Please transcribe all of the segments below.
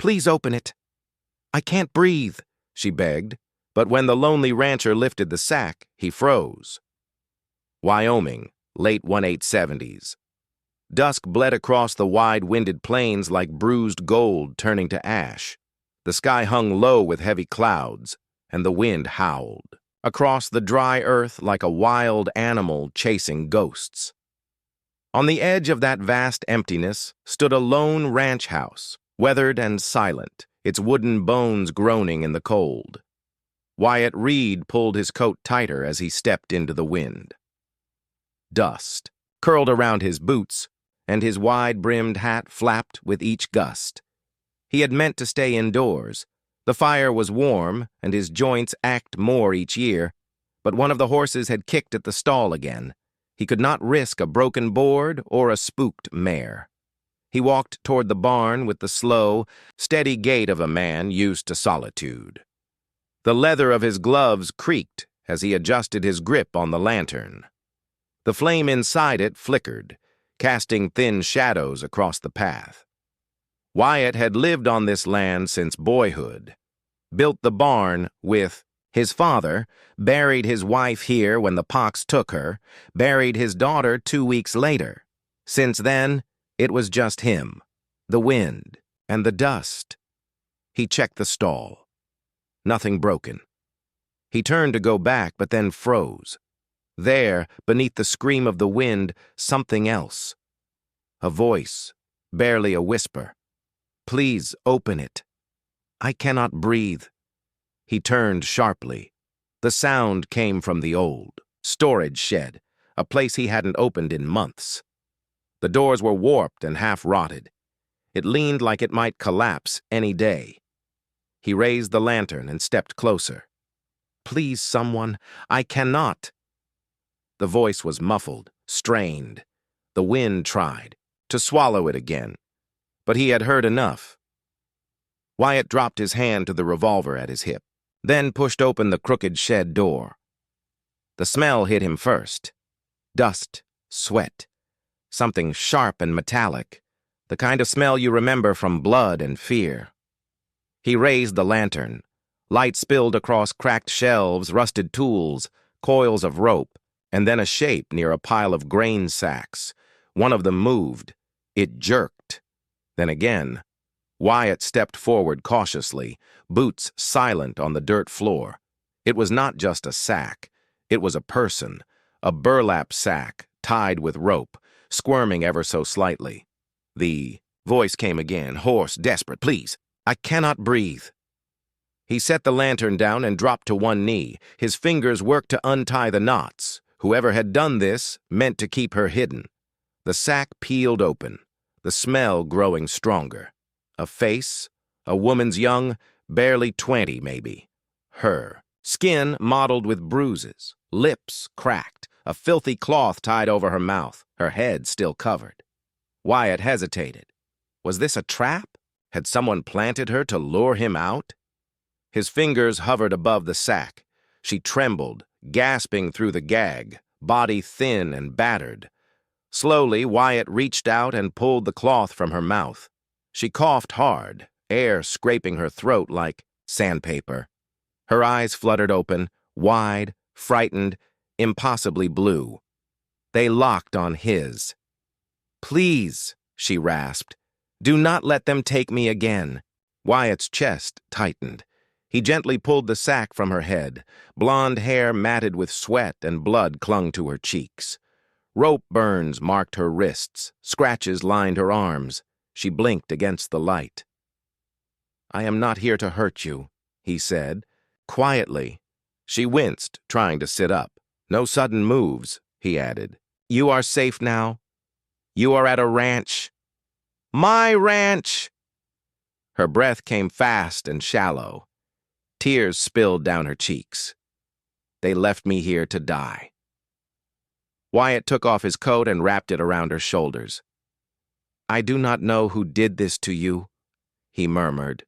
Please open it. I can't breathe, she begged, but when the lonely rancher lifted the sack, he froze. Wyoming, late 1870s. Dusk bled across the wide-winded plains like bruised gold turning to ash. The sky hung low with heavy clouds, and the wind howled across the dry earth like a wild animal chasing ghosts. On the edge of that vast emptiness stood a lone ranch house, weathered and silent, its wooden bones groaning in the cold. Wyatt Reed pulled his coat tighter as he stepped into the wind. Dust curled around his boots, and his wide-brimmed hat flapped with each gust. He had meant to stay indoors. The fire was warm, and his joints ached more each year, but one of the horses had kicked at the stall again. He could not risk a broken board or a spooked mare. He walked toward the barn with the slow, steady gait of a man used to solitude. The leather of his gloves creaked as he adjusted his grip on the lantern. The flame inside it flickered, casting thin shadows across the path. Wyatt had lived on this land since boyhood, built the barn with his father, buried his wife here when the pox took her, buried his daughter 2 weeks later. Since then, it was just him, the wind, and the dust. He checked the stall. Nothing broken. He turned to go back, but then froze. There, beneath the scream of the wind, something else. A voice, barely a whisper. Please open it. I cannot breathe. He turned sharply. The sound came from the old storage shed, a place he hadn't opened in months. The doors were warped and half-rotted. It leaned like it might collapse any day. He raised the lantern and stepped closer. Please, someone, I cannot. The voice was muffled, strained. The wind tried to swallow it again, but he had heard enough. Wyatt dropped his hand to the revolver at his hip, then pushed open the crooked shed door. The smell hit him first. Dust, sweat, something sharp and metallic, the kind of smell you remember from blood and fear. He raised the lantern. Light spilled across cracked shelves, rusted tools, coils of rope, and then a shape near a pile of grain sacks. One of them moved. It jerked. Then again. Wyatt stepped forward cautiously, boots silent on the dirt floor. It was not just a sack. It was a person, a burlap sack tied with rope, squirming ever so slightly. The voice came again, hoarse, desperate. Please, I cannot breathe. He set the lantern down and dropped to one knee. His fingers worked to untie the knots. Whoever had done this meant to keep her hidden. The sack peeled open, the smell growing stronger. A face, a woman's young, barely 20 maybe. Her. Skin mottled with bruises, lips cracked, a filthy cloth tied over her mouth, her head still covered. Wyatt hesitated. Was this a trap? Had someone planted her to lure him out? His fingers hovered above the sack. She trembled, gasping through the gag, body thin and battered. Slowly, Wyatt reached out and pulled the cloth from her mouth. She coughed hard, air scraping her throat like sandpaper. Her eyes fluttered open, wide, frightened, impossibly blue. They locked on his. Please, she rasped, do not let them take me again. Wyatt's chest tightened. He gently pulled the sack from her head. Blonde hair matted with sweat and blood clung to her cheeks. Rope burns marked her wrists. Scratches lined her arms. She blinked against the light. I am not here to hurt you, he said, quietly. She winced, trying to sit up. No sudden moves, he added. You are safe now. You are at a ranch. My ranch! Her breath came fast and shallow. Tears spilled down her cheeks. They left me here to die. Wyatt took off his coat and wrapped it around her shoulders. I do not know who did this to you, he murmured,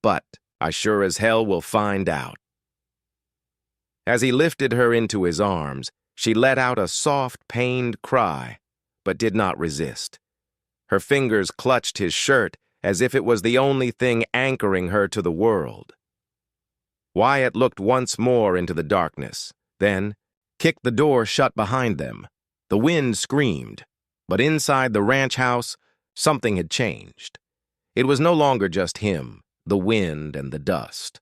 but I sure as hell will find out. As he lifted her into his arms, she let out a soft, pained cry, but did not resist. Her fingers clutched his shirt as if it was the only thing anchoring her to the world. Wyatt looked once more into the darkness, then kicked the door shut behind them. The wind screamed, but inside the ranch house, something had changed. It was no longer just him, the wind, and the dust.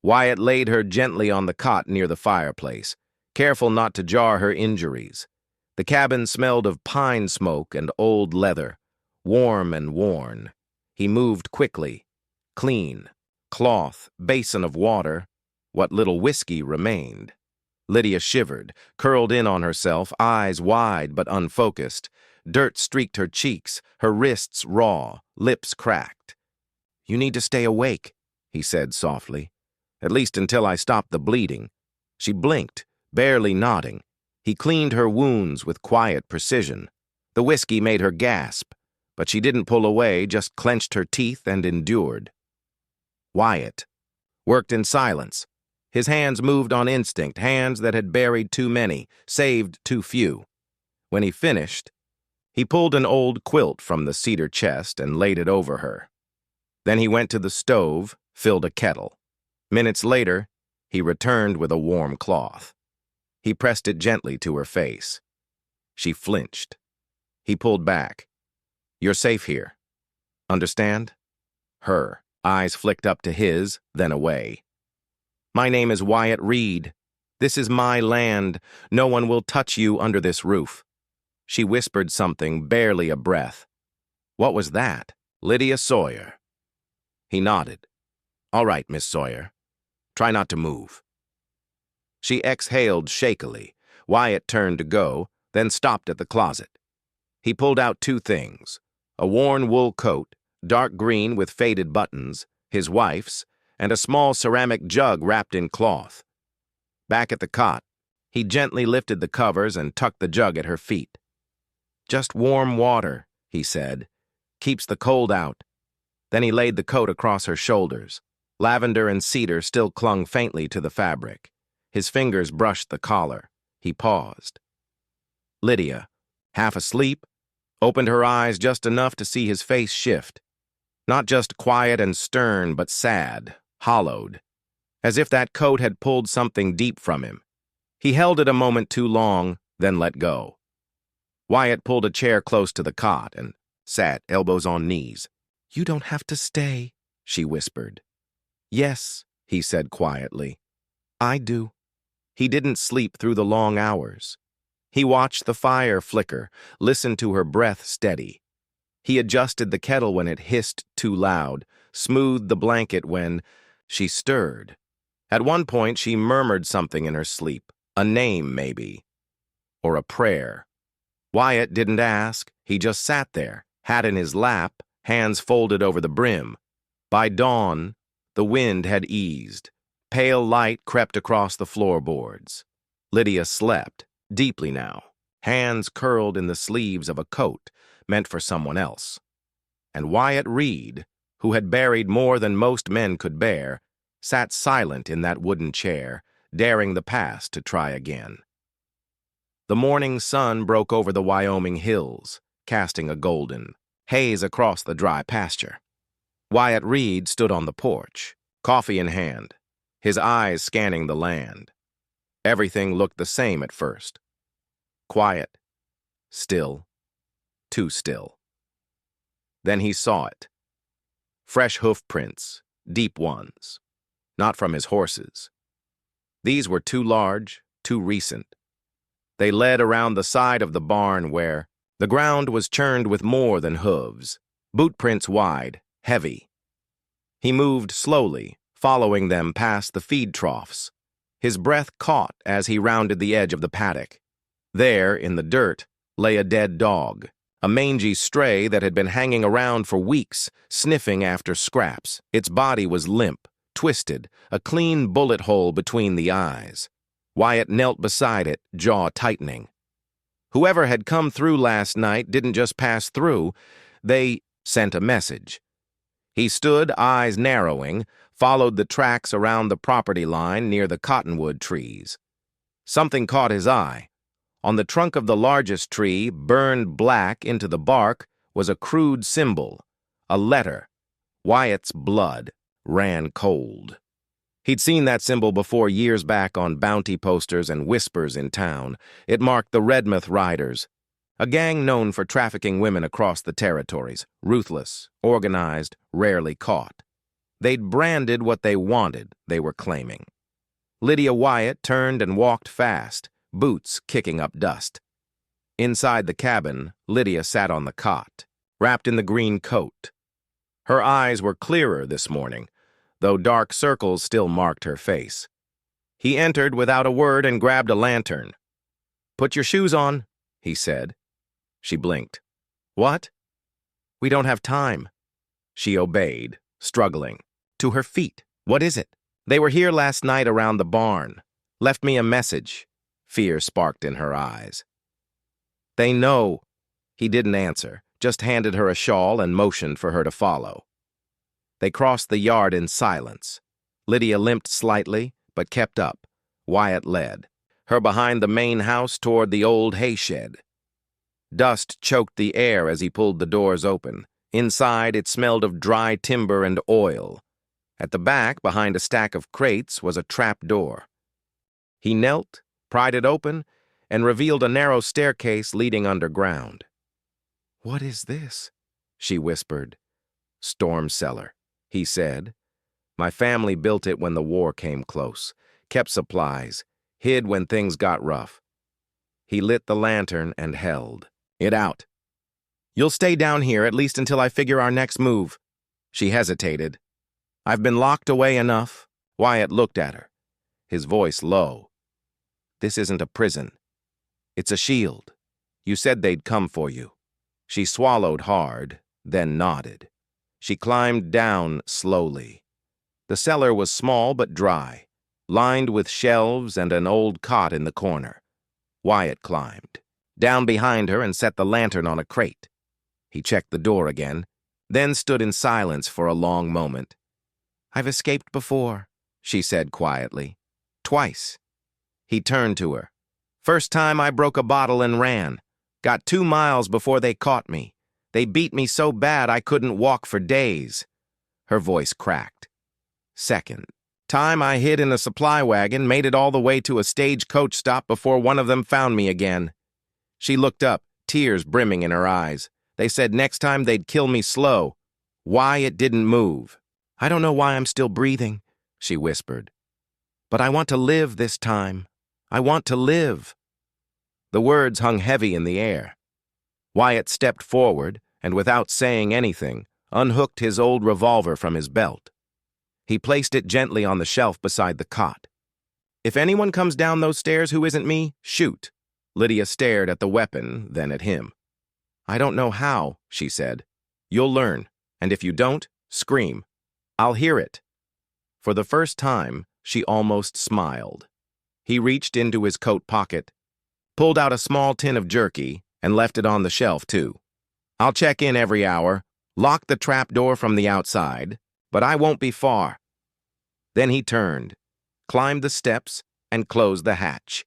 Wyatt laid her gently on the cot near the fireplace, careful not to jar her injuries. The cabin smelled of pine smoke and old leather, warm and worn. He moved quickly. Clean, cloth, basin of water, what little whiskey remained. Lydia shivered, curled in on herself, eyes wide but unfocused. Dirt streaked her cheeks, her wrists raw, lips cracked. "You need to stay awake," he said softly. "At least until I stop the bleeding." She blinked, barely nodding. He cleaned her wounds with quiet precision. The whiskey made her gasp, but she didn't pull away, just clenched her teeth and endured. Wyatt worked in silence. His hands moved on instinct, hands that had buried too many, saved too few. When he finished, he pulled an old quilt from the cedar chest and laid it over her. Then he went to the stove, filled a kettle. Minutes later, he returned with a warm cloth. He pressed it gently to her face. She flinched. He pulled back. "You're safe here. Understand?" Her eyes flicked up to his, then away. "My name is Wyatt Reed. This is my land. No one will touch you under this roof." She whispered something, barely a breath. "What was that?" "Lydia Sawyer." He nodded. "All right, Miss Sawyer. Try not to move." She exhaled shakily. Wyatt turned to go, then stopped at the closet. He pulled out two things: a worn wool coat, dark green with faded buttons, his wife's, and a small ceramic jug wrapped in cloth. Back at the cot, he gently lifted the covers and tucked the jug at her feet. "Just warm water," he said. "Keeps the cold out." Then he laid the coat across her shoulders. Lavender and cedar still clung faintly to the fabric. His fingers brushed the collar. He paused. Lydia, half asleep, opened her eyes just enough to see his face shift. Not just quiet and stern, but sad, hollowed, as if that coat had pulled something deep from him. He held it a moment too long, then let go. Wyatt pulled a chair close to the cot and sat, elbows on knees. "You don't have to stay," she whispered. "Yes," he said quietly. "I do." He didn't sleep through the long hours. He watched the fire flicker, listened to her breath steady. He adjusted the kettle when it hissed too loud, smoothed the blanket when she stirred. At one point, she murmured something in her sleep, a name maybe, or a prayer. Wyatt didn't ask. He just sat there, hat in his lap, hands folded over the brim. By dawn, the wind had eased. Pale light crept across the floorboards. Lydia slept, deeply now, hands curled in the sleeves of a coat meant for someone else. And Wyatt Reed, who had buried more than most men could bear, sat silent in that wooden chair, daring the past to try again. The morning sun broke over the Wyoming hills, casting a golden haze across the dry pasture. Wyatt Reed stood on the porch, coffee in hand, his eyes scanning the land. Everything looked the same at first. Quiet, still, too still. Then he saw it. Fresh hoof prints, deep ones, not from his horses. These were too large, too recent. They led around the side of the barn where the ground was churned with more than hooves, boot prints wide, heavy. He moved slowly, following them past the feed troughs. His breath caught as he rounded the edge of the paddock. There, in the dirt, lay a dead dog, a mangy stray that had been hanging around for weeks, sniffing after scraps. Its body was limp, twisted, a clean bullet hole between the eyes. Wyatt knelt beside it, jaw tightening. Whoever had come through last night didn't just pass through, they sent a message. He stood, eyes narrowing, followed the tracks around the property line near the cottonwood trees. Something caught his eye. On the trunk of the largest tree, burned black into the bark, was a crude symbol, a letter, Wyatt's blood ran cold. He'd seen that symbol before years back on bounty posters and whispers in town. It marked the Redmouth Riders, a gang known for trafficking women across the territories, ruthless, organized, rarely caught. They'd branded what they wanted, they were claiming. Lydia Wyatt turned and walked fast, boots kicking up dust. Inside the cabin, Lydia sat on the cot, wrapped in the green coat. Her eyes were clearer this morning, though dark circles still marked her face. He entered without a word and grabbed a lantern. "Put your shoes on," he said. She blinked. "What?" "We don't have time." She obeyed, struggling. To her feet. "What is it?" "They were here last night around the barn. Left me a message." Fear sparked in her eyes. "They know." He didn't answer, just handed her a shawl and motioned for her to follow. They crossed the yard in silence. Lydia limped slightly, but kept up. Wyatt led, her behind the main house toward the old hayshed. Dust choked the air as he pulled the doors open. Inside, it smelled of dry timber and oil. At the back, behind a stack of crates, was a trap door. He knelt, pried it open, and revealed a narrow staircase leading underground. "What is this?" she whispered. "Storm cellar," he said. "My family built it when the war came close, kept supplies, hid when things got rough." He lit the lantern and held it out. "You'll stay down here at least until I figure our next move." She hesitated. "I've been locked away enough." Wyatt looked at her, his voice low. "This isn't a prison. It's a shield. You said they'd come for you." She swallowed hard, then nodded. She climbed down slowly. The cellar was small but dry, lined with shelves and an old cot in the corner. Wyatt climbed down behind her and set the lantern on a crate. He checked the door again, then stood in silence for a long moment. "I've escaped before," she said quietly. "Twice." He turned to her. "First time I broke a bottle and ran. Got 2 miles before they caught me. They beat me so bad I couldn't walk for days." Her voice cracked. "Second time I hid in a supply wagon, made it all the way to a stagecoach stop before one of them found me again." She looked up, tears brimming in her eyes. "They said next time they'd kill me slow." Wyatt didn't move. "I don't know why I'm still breathing," she whispered. "But I want to live this time. I want to live." The words hung heavy in the air. Wyatt stepped forward and, without saying anything, unhooked his old revolver from his belt. He placed it gently on the shelf beside the cot. "If anyone comes down those stairs who isn't me, shoot." Lydia stared at the weapon, then at him. "I don't know how," she said. "You'll learn, and if you don't, scream. I'll hear it." For the first time, she almost smiled. He reached into his coat pocket, pulled out a small tin of jerky, and left it on the shelf, too. "I'll check in every hour, lock the trap door from the outside, but I won't be far." Then he turned, climbed the steps, and closed the hatch.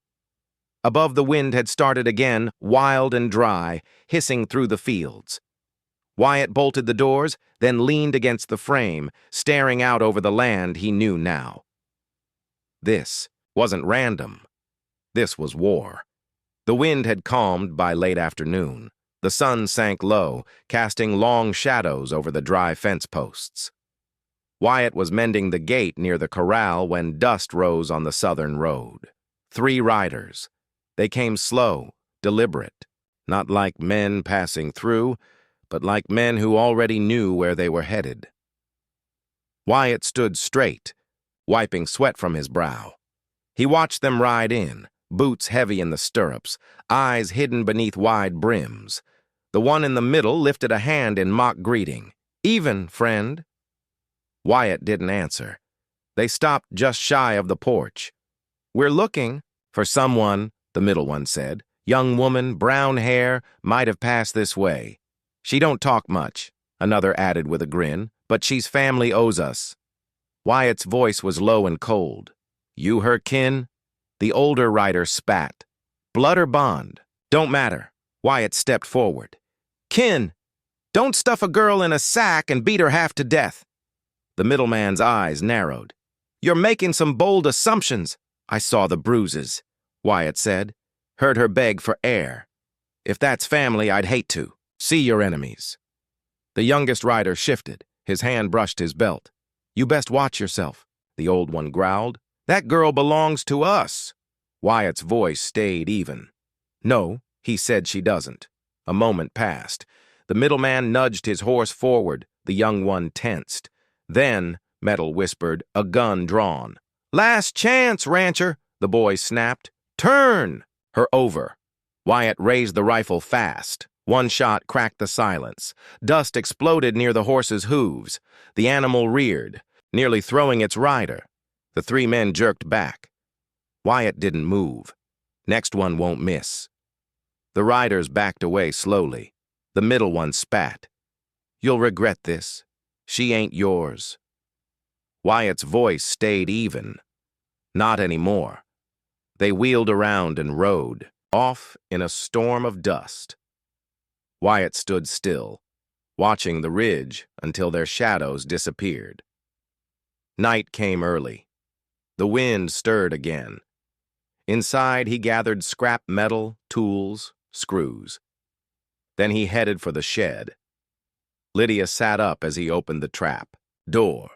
Above, the wind had started again, wild and dry, hissing through the fields. Wyatt bolted the doors, then leaned against the frame, staring out over the land he knew now. This wasn't random. This was war. The wind had calmed by late afternoon. The sun sank low, casting long shadows over the dry fence posts. Wyatt was mending the gate near the corral when dust rose on the southern road. 3 riders. They came slow, deliberate, not like men passing through, but like men who already knew where they were headed. Wyatt stood straight, wiping sweat from his brow. He watched them ride in, boots heavy in the stirrups, eyes hidden beneath wide brims. The one in the middle lifted a hand in mock greeting. "Even, friend." Wyatt didn't answer. They stopped just shy of the porch. "We're looking for someone," the middle one said. "Young woman, brown hair, might have passed this way. She don't talk much," another added with a grin, "but she's family owes us." Wyatt's voice was low and cold. "You her kin?" The older rider spat. "Blood or bond? Don't matter." Wyatt stepped forward. "Kin! Don't stuff a girl in a sack and beat her half to death." The middleman's eyes narrowed. "You're making some bold assumptions." "I saw the bruises," Wyatt said. "Heard her beg for air. If that's family, I'd hate to. See your enemies." The youngest rider shifted. His hand brushed his belt. "You best watch yourself," the old one growled. "That girl belongs to us." Wyatt's voice stayed even. "No, he said she doesn't." A moment passed. The middleman nudged his horse forward. The young one tensed. Then, Metal whispered, a gun drawn. "Last chance, rancher," the boy snapped. "Turn her over." Wyatt raised the rifle fast. One shot cracked the silence. Dust exploded near the horse's hooves. The animal reared, nearly throwing its rider. The three men jerked back. Wyatt didn't move. "Next one won't miss." The riders backed away slowly. The middle one spat. "You'll regret this. She ain't yours." Wyatt's voice stayed even. Not anymore. They wheeled around and rode, off in a storm of dust. Wyatt stood still, watching the ridge until their shadows disappeared. Night came early. The wind stirred again. Inside, he gathered scrap metal, tools, screws. Then he headed for the shed. Lydia sat up as he opened the trap door.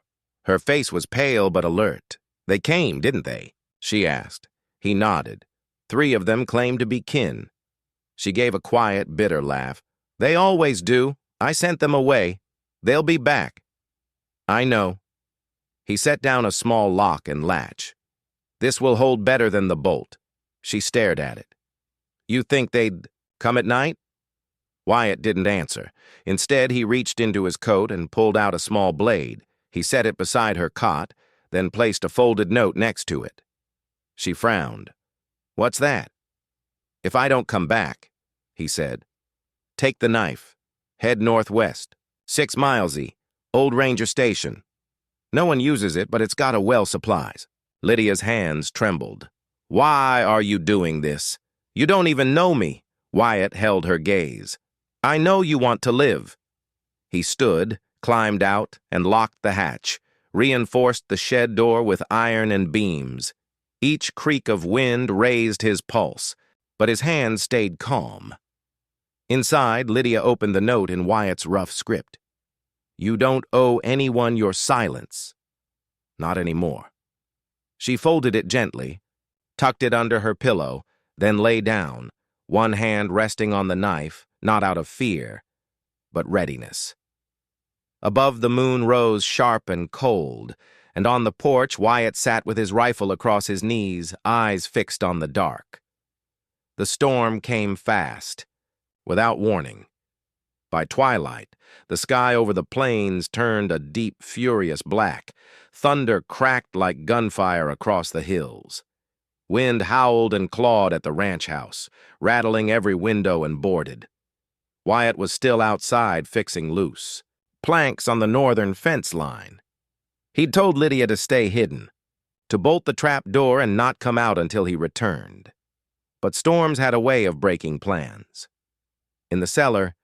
Her face was pale but alert. "They came, didn't they?" she asked. He nodded. 3 of them claimed to be kin. She gave a quiet, bitter laugh. "They always do. I sent them away. They'll be back." "I know." He set down a small lock and latch. "This will hold better than the bolt." She stared at it. "You think they'd come at night?" Wyatt didn't answer. Instead, he reached into his coat and pulled out a small blade. He set it beside her cot, then placed a folded note next to it. She frowned. "What's that?" "If I don't come back," he said, "take the knife. Head northwest. 6 milesy. Old Ranger Station. No one uses it, but it's got a well supplies." Lydia's hands trembled. "Why are you doing this? You don't even know me." Wyatt held her gaze. "I know you want to live." He stood, climbed out, and locked the hatch, reinforced the shed door with iron and beams. Each creak of wind raised his pulse, but his hand stayed calm. Inside, Lydia opened the note in Wyatt's rough script. "You don't owe anyone your silence." Not anymore. She folded it gently, tucked it under her pillow, then lay down, one hand resting on the knife, not out of fear, but readiness. Above the moon rose sharp and cold, and on the porch Wyatt sat with his rifle across his knees, eyes fixed on the dark. The storm came fast, without warning. By twilight, the sky over the plains turned a deep, furious black. Thunder cracked like gunfire across the hills. Wind howled and clawed at the ranch house, rattling every window and boarded. Wyatt was still outside fixing loose planks on the northern fence line. He'd told Lydia to stay hidden, to bolt the trap door and not come out until he returned. But storms had a way of breaking plans. In the cellar,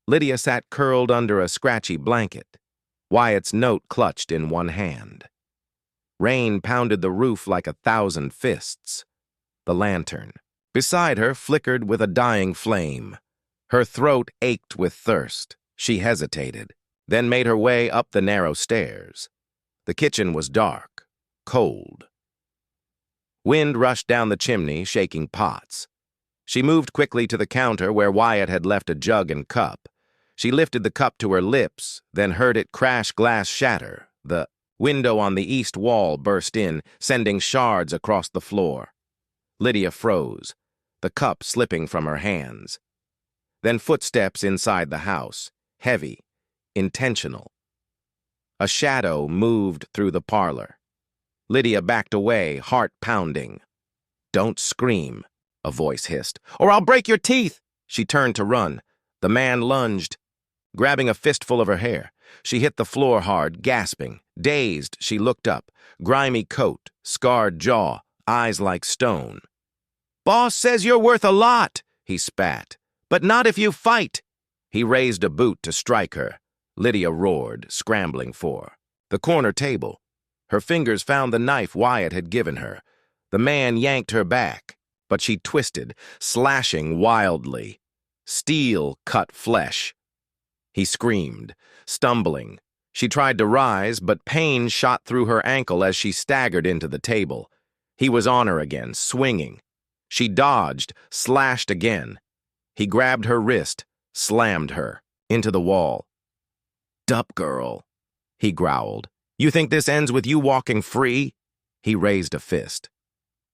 Lydia sat curled under a scratchy blanket, Wyatt's note clutched in one hand. Rain pounded the roof like 1,000 fists. The lantern beside her flickered with a dying flame. Her throat ached with thirst. She hesitated, then made her way up the narrow stairs. The kitchen was dark, cold. Wind rushed down the chimney, shaking pots. She moved quickly to the counter where Wyatt had left a jug and cup. She lifted the cup to her lips, then heard it crash glass shatter. The window on the east wall burst in, sending shards across the floor. Lydia froze, the cup slipping from her hands. Then footsteps inside the house, heavy, intentional. A shadow moved through the parlor. Lydia backed away, heart pounding. "Don't scream," a voice hissed, "or I'll break your teeth." She turned to run. The man lunged, grabbing a fistful of her hair. She hit the floor hard, gasping. Dazed, she looked up. Grimy coat, scarred jaw, eyes like stone. "Boss says you're worth a lot," he spat. "But not if you fight." He raised a boot to strike her. Lydia roared, scrambling for The corner table. Her fingers found the knife Wyatt had given her. The man yanked her back, but she twisted, slashing wildly. Steel cut flesh. He screamed, stumbling. She tried to rise, but pain shot through her ankle as she staggered into the table. He was on her again, swinging. She dodged, slashed again. He grabbed her wrist, slammed her into the wall. "Dup, girl," he growled. "You think this ends with you walking free?" He raised a fist.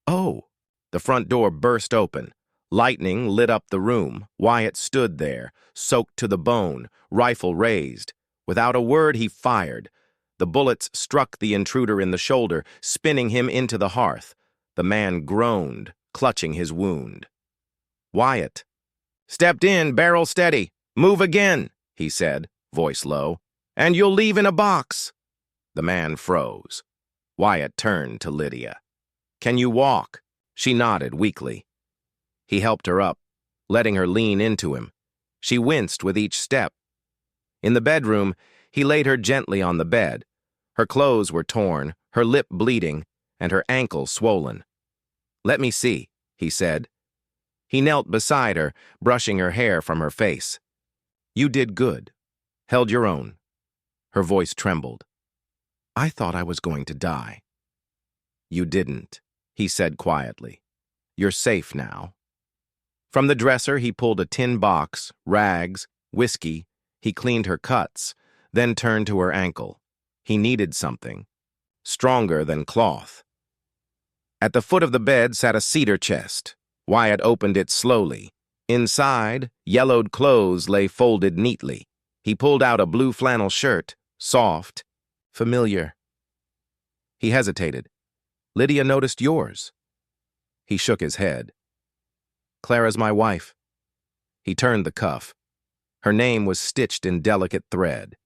"Oh!" The front door burst open. Lightning lit up the room. Wyatt stood there, soaked to the bone, rifle raised. Without a word, he fired. The bullets struck the intruder in the shoulder, spinning him into the hearth. The man groaned, clutching his wound. Wyatt stepped in, barrel steady. "Move again," he said, voice low, "and you'll leave in a box." The man froze. Wyatt turned to Lydia. "Can you walk?" She nodded weakly. He helped her up, letting her lean into him. She winced with each step. In the bedroom, he laid her gently on the bed. Her clothes were torn, her lip bleeding, and her ankle swollen. "Let me see," he said. He knelt beside her, brushing her hair from her face. "You did good. Held your own." Her voice trembled. "I thought I was going to die." "You didn't," he said quietly. "You're safe now." From the dresser, he pulled a tin box, rags, whiskey. He cleaned her cuts, then turned to her ankle. He needed something, stronger than cloth. At the foot of the bed sat a cedar chest. Wyatt opened it slowly. Inside, yellowed clothes lay folded neatly. He pulled out a blue flannel shirt, soft, familiar. He hesitated. "Lydia noticed yours." He shook his head. "Clara's my wife." He turned the cuff. Her name was stitched in delicate thread.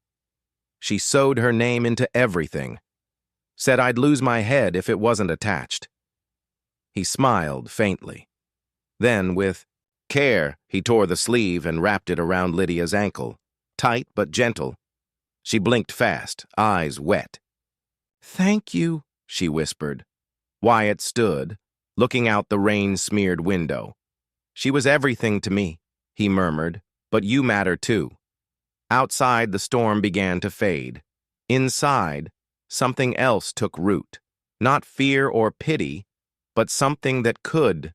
She sewed her name into everything. Said I'd lose my head if it wasn't attached. He smiled faintly. Then, with care, he tore the sleeve and wrapped it around Lydia's ankle. Tight but gentle. She blinked fast, eyes wet. "Thank you," she whispered. Wyatt stood, looking out the rain-smeared window. "She was everything to me," he murmured, "but you matter too." Outside, the storm began to fade. Inside, something else took root. Not fear or pity, but something that could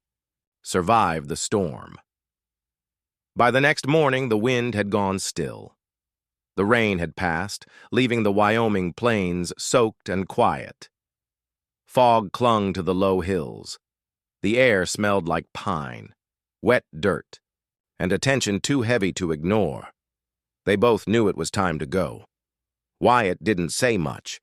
survive the storm. By the next morning, the wind had gone still. The rain had passed, leaving the Wyoming plains soaked and quiet. Fog clung to the low hills. The air smelled like pine, wet dirt, and a tension too heavy to ignore. They both knew it was time to go. Wyatt didn't say much.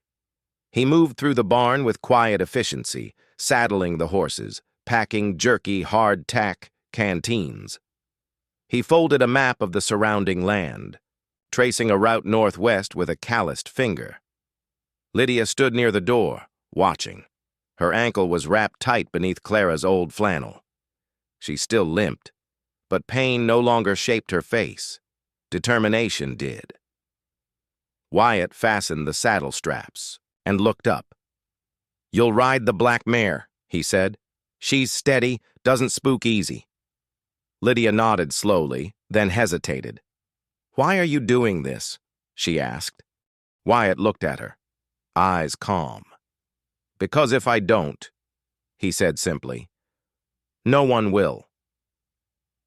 He moved through the barn with quiet efficiency, saddling the horses, packing jerky, hard-tack canteens. He folded a map of the surrounding land, tracing a route northwest with a calloused finger. Lydia stood near the door, watching. Her ankle was wrapped tight beneath Clara's old flannel. She still limped, but pain no longer shaped her face. Determination did. Wyatt fastened the saddle straps and looked up. "You'll ride the black mare," he said. "She's steady, doesn't spook easy." Lydia nodded slowly, then hesitated. "Why are you doing this?" she asked. Wyatt looked at her, eyes calm. "Because if I don't," he said simply, "no one will."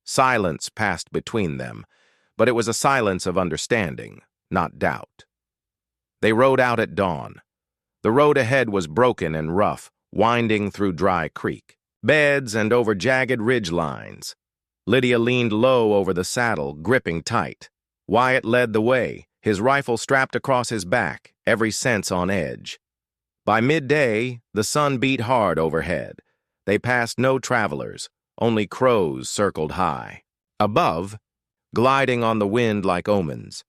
Silence passed between them, but it was a silence of understanding, not doubt. They rode out at dawn. The road ahead was broken and rough, winding through dry creek, beds and over jagged ridge lines. Lydia leaned low over the saddle, gripping tight. Wyatt led the way, his rifle strapped across his back, every sense on edge. By midday, the sun beat hard overhead. They passed no travelers, only crows circled high. Above, gliding on the wind like omens.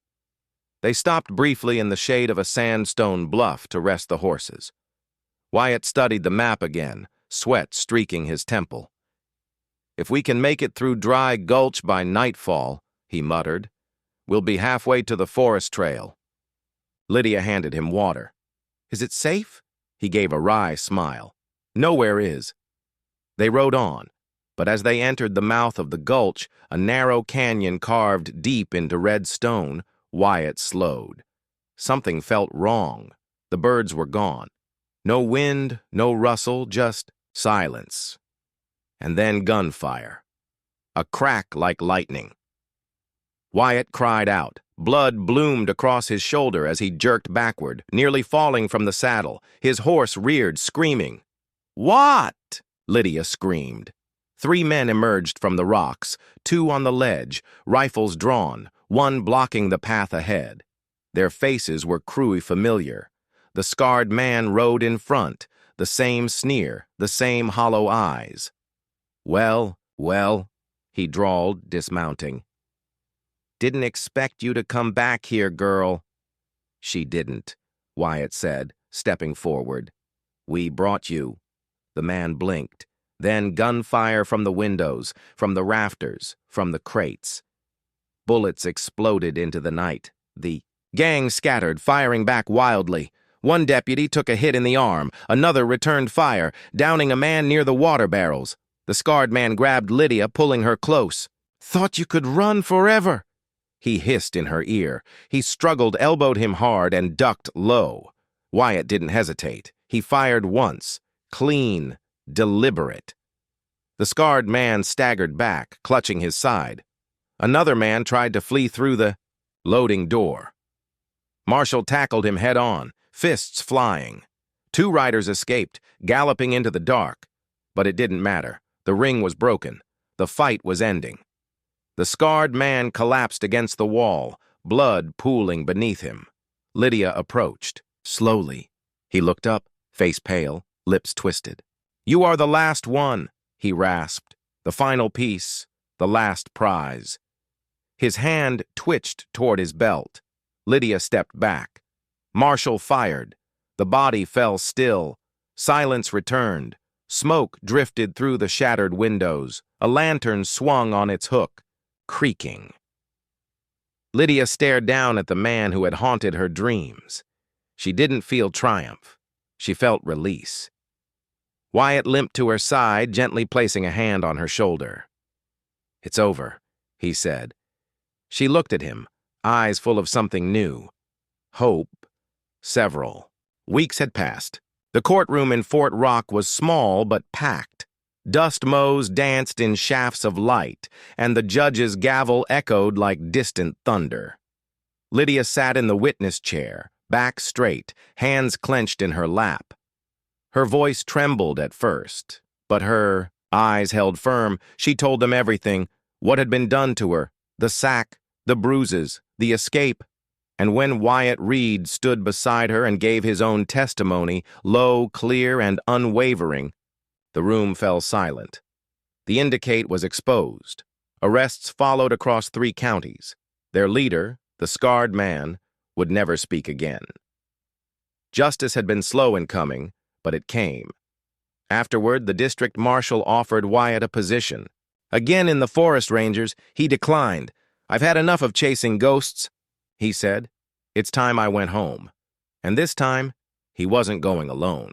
They stopped briefly in the shade of a sandstone bluff to rest the horses. Wyatt studied the map again, sweat streaking his temple. "If we can make it through Dry Gulch by nightfall," he muttered, "we'll be halfway to the forest trail." Lydia handed him water. Is it safe? He gave a wry smile. Nowhere is. They rode on, but as they entered the mouth of the gulch, a narrow canyon carved deep into red stone, Wyatt slowed. Something felt wrong. The birds were gone. No wind, no rustle, just silence. And then gunfire. A crack like lightning. Wyatt cried out. Blood bloomed across his shoulder as he jerked backward, nearly falling from the saddle. His horse reared, screaming. "What?" Lydia screamed. 3 men emerged from the rocks, 2 on the ledge, rifles drawn, 1 blocking the path ahead. Their faces were cruelly familiar. The scarred man rode in front, the same sneer, the same hollow eyes. Well, he drawled, dismounting. "Didn't expect you to come back here, girl." "She didn't," Wyatt said, stepping forward. "We brought you." The man blinked. Then gunfire from the windows, from the rafters, from the crates. Bullets exploded into the night. The gang scattered, firing back wildly. 1 deputy took a hit in the arm. Another returned fire, downing a man near the water barrels. The scarred man grabbed Lydia, pulling her close. "Thought you could run forever," he hissed in her ear. He struggled, elbowed him hard, and ducked low. Wyatt didn't hesitate. He fired once. Clean, deliberate. The scarred man staggered back, clutching his side. Another man tried to flee through the loading door. Marshall tackled him head-on, fists flying. 2 riders escaped, galloping into the dark. But it didn't matter. The ring was broken. The fight was ending. The scarred man collapsed against the wall, blood pooling beneath him. Lydia approached, slowly. He looked up, face pale, lips twisted. "You are the last one," he rasped. "The final piece, the last prize." His hand twitched toward his belt. Lydia stepped back. Marshall fired. The body fell still. Silence returned. Smoke drifted through the shattered windows. A lantern swung on its hook, creaking. Lydia stared down at the man who had haunted her dreams. She didn't feel triumph. She felt release. Wyatt limped to her side, gently placing a hand on her shoulder. "It's over," he said. She looked at him, eyes full of something new. Hope. Several. Weeks had passed. The courtroom in Fort Rock was small but packed. Dust mows danced in shafts of light, and the judge's gavel echoed like distant thunder. Lydia sat in the witness chair, back straight, hands clenched in her lap. Her voice trembled at first, but her eyes held firm. She told them everything, what had been done to her, the sack, the bruises, the escape. And when Wyatt Reed stood beside her and gave his own testimony, low, clear, and unwavering, the room fell silent. The indicate was exposed. Arrests followed across 3 counties. Their leader, the scarred man, would never speak again. Justice had been slow in coming, but it came. Afterward, the district marshal offered Wyatt a position. Again in the forest rangers, he declined. "I've had enough of chasing ghosts," he said. "It's time I went home." And this time, he wasn't going alone.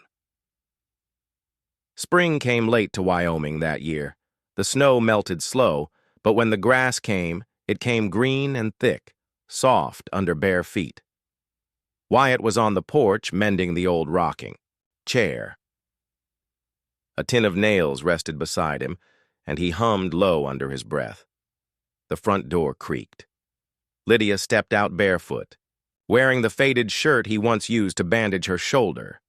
Spring came late to Wyoming that year. The snow melted slow, but when the grass came, it came green and thick, soft under bare feet. Wyatt was on the porch mending the old rocking chair. A tin of nails rested beside him, and he hummed low under his breath. The front door creaked. Lydia stepped out barefoot, wearing the faded shirt he once used to bandage her shoulder.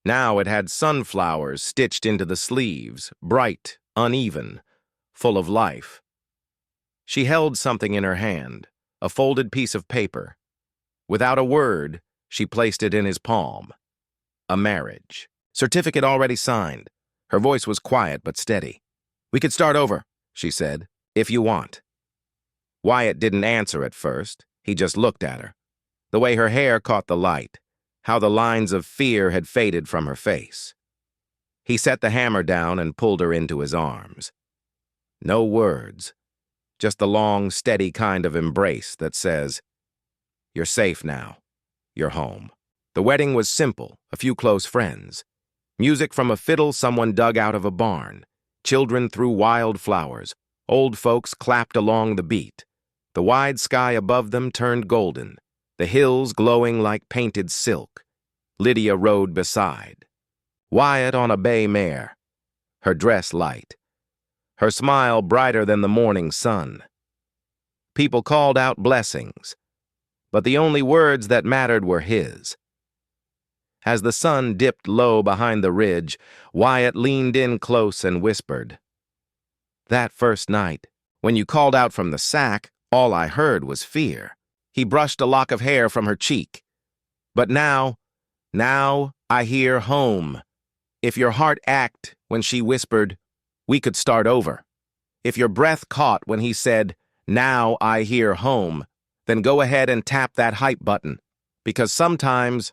Now it had sunflowers stitched into the sleeves, bright, uneven, full of life. She held something in her hand, a folded piece of paper. Without a word, she placed it in his palm. A marriage certificate already signed. Her voice was quiet but steady. "We could start over," she said, "if you want." Wyatt didn't answer at first. He just looked at her. The way her hair caught the light, how the lines of fear had faded from her face. He set the hammer down and pulled her into his arms. No words, just the long, steady kind of embrace that says, "You're safe now. You're home." The wedding was simple, a few close friends. Music from a fiddle someone dug out of a barn. Children threw wild flowers. Old folks clapped along the beat. The wide sky above them turned golden, the hills glowing like painted silk. Lydia rode beside. Wyatt on a bay mare, her dress light, her smile brighter than the morning sun. People called out blessings, but the only words that mattered were his. As the sun dipped low behind the ridge, Wyatt leaned in close and whispered, "That first night, when you called out from the sack, all I heard was fear." He brushed a lock of hair from her cheek. "But now I hear home. If your heart ached when she whispered, we could start over. If your breath caught when he said, 'Now I hear home,' then go ahead and tap that hype button. Because sometimes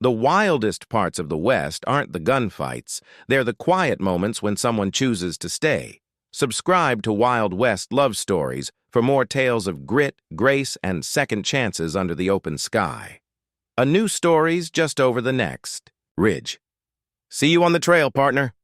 the wildest parts of the West aren't the gunfights, they're the quiet moments when someone chooses to stay." Subscribe to Wild West Love Stories for more tales of grit, grace, and second chances under the open sky. A new story's just over the next ridge. See you on the trail, partner.